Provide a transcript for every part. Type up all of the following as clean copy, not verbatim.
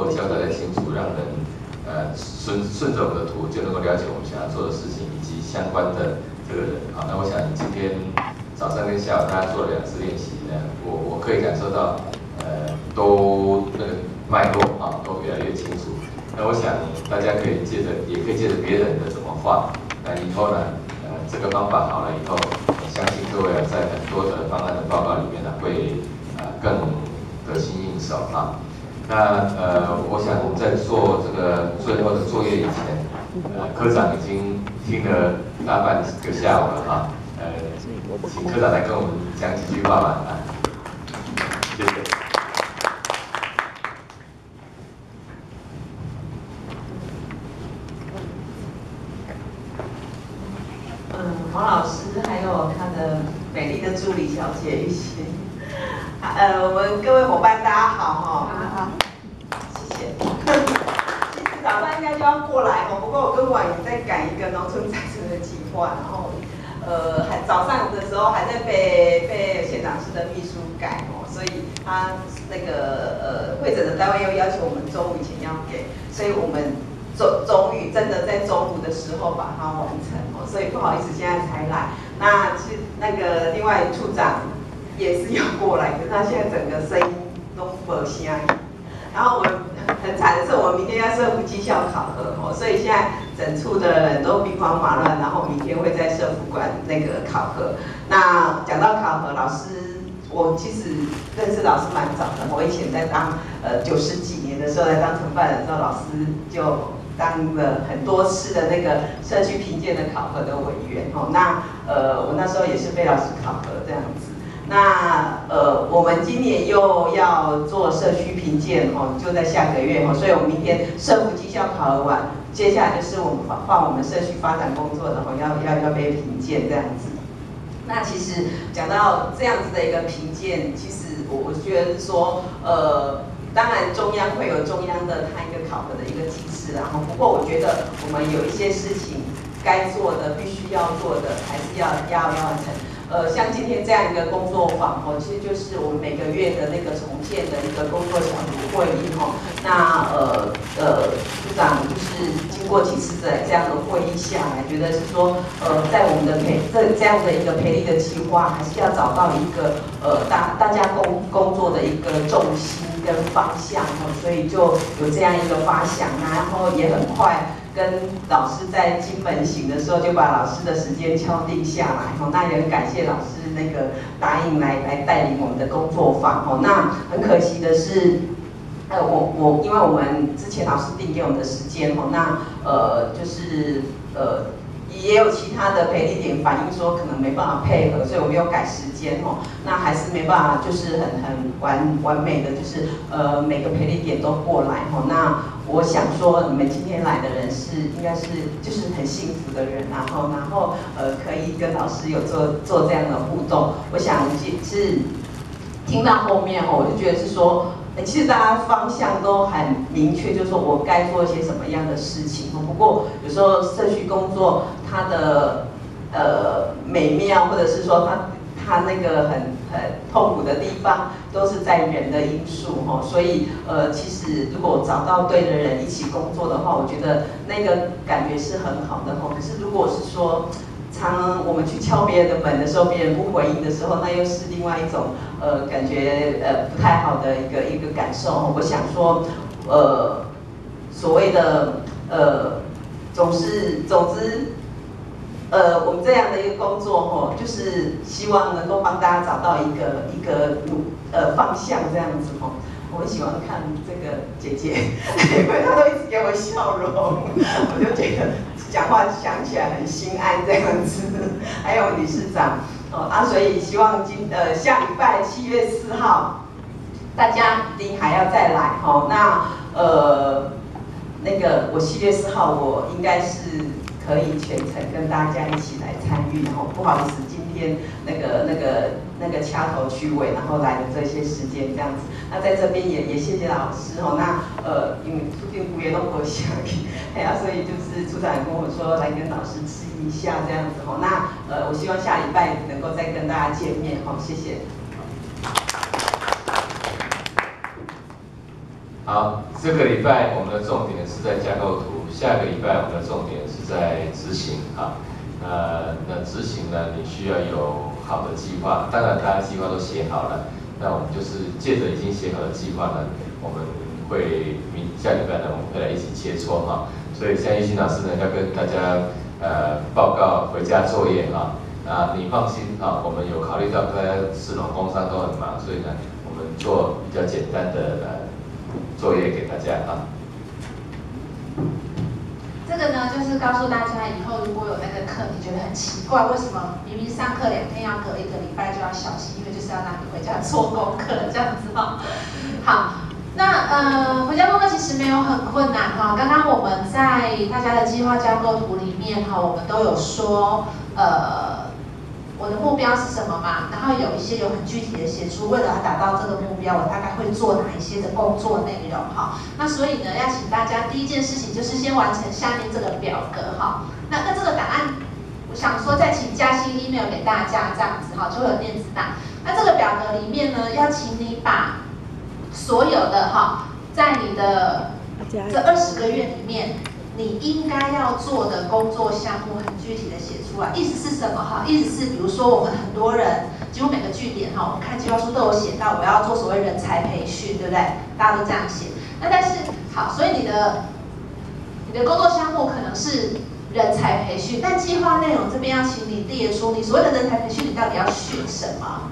够交代得清楚，让人顺着我们的图就能够了解我们想要做的事情以及相关的这个人。好，那我想今天早上跟下午大家做了2次练习呢，我可以感受到都那个脉络啊都越来越清楚。那我想大家也可以借着别人的怎么画，那以后呢这个方法好了以后，我相信各位在很多的方案的报告里面呢会更得心应手啊。那我想我们在做这个最后的作业以前，科长已经听了大半个下午了啊，请科长来跟我们讲几句话吧啊，谢谢。黄老师还有他的美丽的助理小姐玉欣，我们各位伙伴大家好哈，谢谢。其实早上应该就要过来哦，不过我跟婉莹在赶一个农村再生的计划，然后还早上的时候还在被县长室的秘书改哦，所以他那个会诊的单位又要求我们中午以前要给，所以我们终于真的在中午的时候把它完成哦，所以不好意思现在才来。那其实那个另外处长也是要过来，可是他现在整个声音都没声音。然后我们很惨的是，我们明天要社福绩效考核哦，所以现在整处的人都兵荒马乱，然后明天会在社福馆那个考核。那讲到考核，老师。我其实认识老师蛮早的，我以前在当90几年的时候在当承办的时候，老师就当了很多次的那个社区评鉴的考核的委员哦。那我那时候也是被老师考核这样子。那我们今年又要做社区评鉴哦，就在下个月哦，所以我们明天社福绩效考核完，接下来就是我们换我们社区发展工作的哦，要被评鉴这样子。那其实讲到这样子的一个评鉴，其实我觉得是说，当然中央会有中央的它一个考核的一个机制，然后不过我觉得我们有一些事情该做的、必须要做的，还是要完成。像今天这样一个工作坊哦，其实就是我们每个月的那个重建的一个工作小组会议哦。那处长就是经过几次的这样的会议下来，觉得是说在我们的这样的一个培力的计划，还是要找到一个大家工作的一个重心跟方向哦，所以就有这样一个发想，然后也很快。跟老师在金门行的时候，就把老师的时间敲定下来哦。那也很感谢老师那个答应来带领我们的工作坊哦。那很可惜的是，因为我们之前老师定给我们的时间哦，那就是也有其他的培力点反映说可能没办法配合，所以我们有改时间哦。那还是没办法，就是很完美的，就是每个培力点都过来哦。那我想说，你们今天来的人应该是就是很幸福的人，然后可以跟老师有做这样的互动。我想是听到后面哦，我就觉得是说。其实大家方向都很明确，就是说我该做一些什么样的事情。不过有时候社区工作它的美妙，或者是说它那个很痛苦的地方，都是在人的因素哈。所以其实如果找到对的人一起工作的话，我觉得那个感觉是很好的哈。可是如果是说，常我们去敲别人的门的时候，别人不回应的时候，那又是另外一种感觉不太好的一个感受。我想说，所谓的总之，我们这样的一个工作吼，就是希望能够帮大家找到一个方向这样子吼。我很喜欢看这个姐姐，因为她都一直给我笑容，我就觉得讲话想起来很心安这样子。还有理事长所以希望下礼拜7月4号，大家一定还要再来吼。那那个我7月4号我应该是可以全程跟大家一起来参与，然后不好意思，今天那个掐头去尾，然后来的这些时间这样子。那在这边也谢谢老师哦。那因为注定服也都不想，所以就是处长跟我说来跟老师吃一下这样子哦。那我希望下礼拜能够再跟大家见面哦，谢谢。好。好，这个礼拜我们的重点是在架构图，下个礼拜我们的重点是在执行啊。那执行呢，你需要有好的计划，当然大家计划都写好了，那我们就是借着已经写好的计划呢，我们会下礼拜呢，我们会来一起切磋哈。所以像玉兴老师呢，要跟大家报告回家作业哈。你放心啊，我们有考虑到大家市农工商都很忙，所以呢，我们做比较简单的作业给大家啊。这个呢，就是告诉大家以后如果有那个课，你觉得很奇怪，为什么明明上课2天要隔1个礼拜就要小心，因为就是要让你回家做功课这样子哈。好，那回家功课其实没有很困难哈。刚刚我们在大家的计划架构图里面哈，我们都有说我的目标是什么嘛？然后有一些有很具体的写出，为了要达到这个目标，我大概会做哪一些的工作内容哈。那所以呢，要请大家第一件事情就是先完成下面这个表格哈。那这个档案，我想说再请嘉欣 email 给大家这样子哈，就会有电子档。那这个表格里面呢，要请你把所有的哈，在你的这20个月里面，你应该要做的工作项目很具体的写出来。意思是什么哈？意思是比如说我们很多人几乎每个据点哈，我们看计划书都有写到我要做所谓人才培训，对不对？大家都这样写。那但是好，所以你的工作项目可能是人才培训，但计划内容这边要请你列出你所谓的人才培训，你到底要训什么？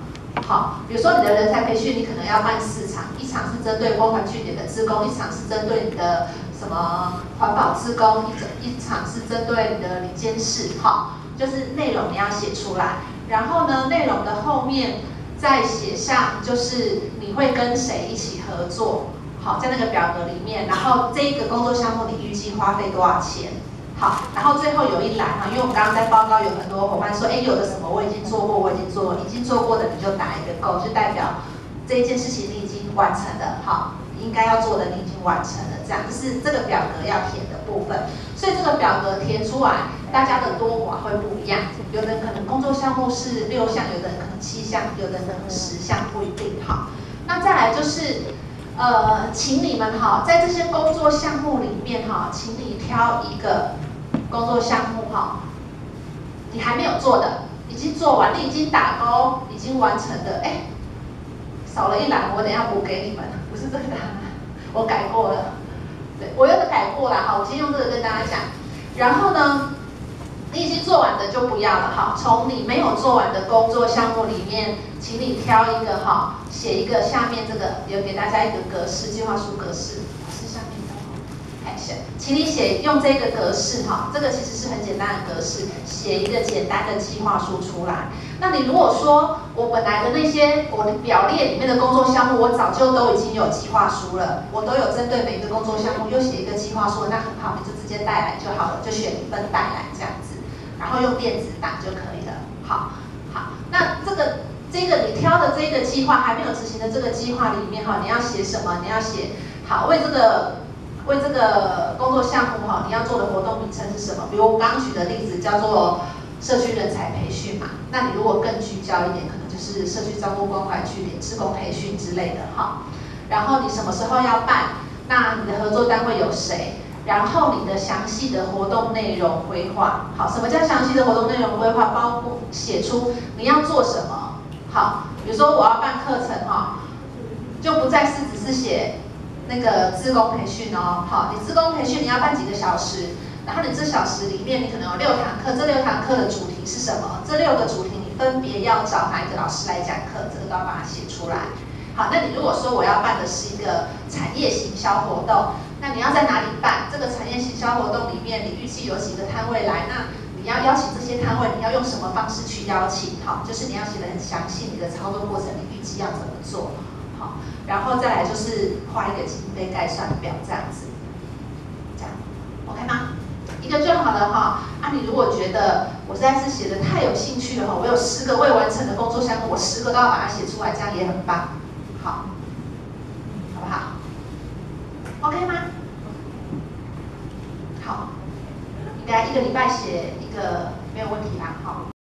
好，比如说你的人才培训，你可能要办4场，一场是针对光环据点的志工，一场是针对你的什么环保志工，一场是针对你的理监事，好，就是内容你要写出来，然后呢，内容的后面再写上就是你会跟谁一起合作，好，在那个表格里面，然后这一个工作项目你预计花费多少钱？好，然后最后有一栏哈，因为我们刚刚在报告有很多伙伴说，有的什么我已经做过，已经做过的你就打一个勾，就代表这一件事情你已经完成了，好，你应该要做的你已经完成了，这样就是这个表格要填的部分。所以这个表格填出来，大家的多寡会不一样，有的人可能工作项目是6项，有的人可能7项，有的人可能10项，不一定好。那再来就是。请你们哈，在这些工作项目里面哈，请你挑一个工作项目哈，你还没有做的，已经做完，你已经打勾，已经完成的，少了一栏，我等一下补给你们，不是这个答案，我改过了，对，我又改过了哈，我先用这个跟大家讲，然后呢，你已经做完的就不要了哈，从你没有做完的工作项目里面，请你挑一个哈，写一个下面这个有给大家一个格式，计划书格式是下面的哈，请你写用这个格式哈，这个其实是很简单的格式，写一个简单的计划书出来。那你如果说我本来的那些我的表列里面的工作项目，我早就都已经有计划书了，我都有针对每一个工作项目又写一个计划书，那很好，你就直接带来就好了，就选一份带来这样子。然后用电子档就可以了。好，那这个你挑的这个计划还没有执行的这个计划里面哈，你要写什么？你要写好为这个工作项目哈，你要做的活动名称是什么？比如我刚刚举的例子叫做社区人才培训嘛，那你如果更聚焦一点，可能就是社区照顾关怀据点志工培训之类的哈。然后你什么时候要办？那你的合作单位有谁？然后你的详细的活动内容规划，好，什么叫详细的活动内容规划？包括写出你要做什么，好，比如说我要办课程哈，就不再是只是写那个志工培训哦，好，你志工培训你要办几个小时，然后你这小时里面你可能有6堂课，这6堂课的主题是什么？这6个主题你分别要找哪一个老师来讲课，这个都要把它写出来。好，那你如果说我要办的是一个产业行销活动，那你要在哪里办？这个产业行销活动里面，你预计有几个摊位来？那你要邀请这些摊位，你要用什么方式去邀请？好，就是你要写得很详细，你的操作过程你预计要怎么做？好，然后再来就是画一个经费概算表这样子，这样 OK 吗？一个就好了哈。你如果觉得我实在是写得太有兴趣了哈，我有10个未完成的工作项目，我10个都要把它写出来，这样也很棒。好，好不好 ？OK 吗？好，应该1个礼拜写1个没有问题啦，好。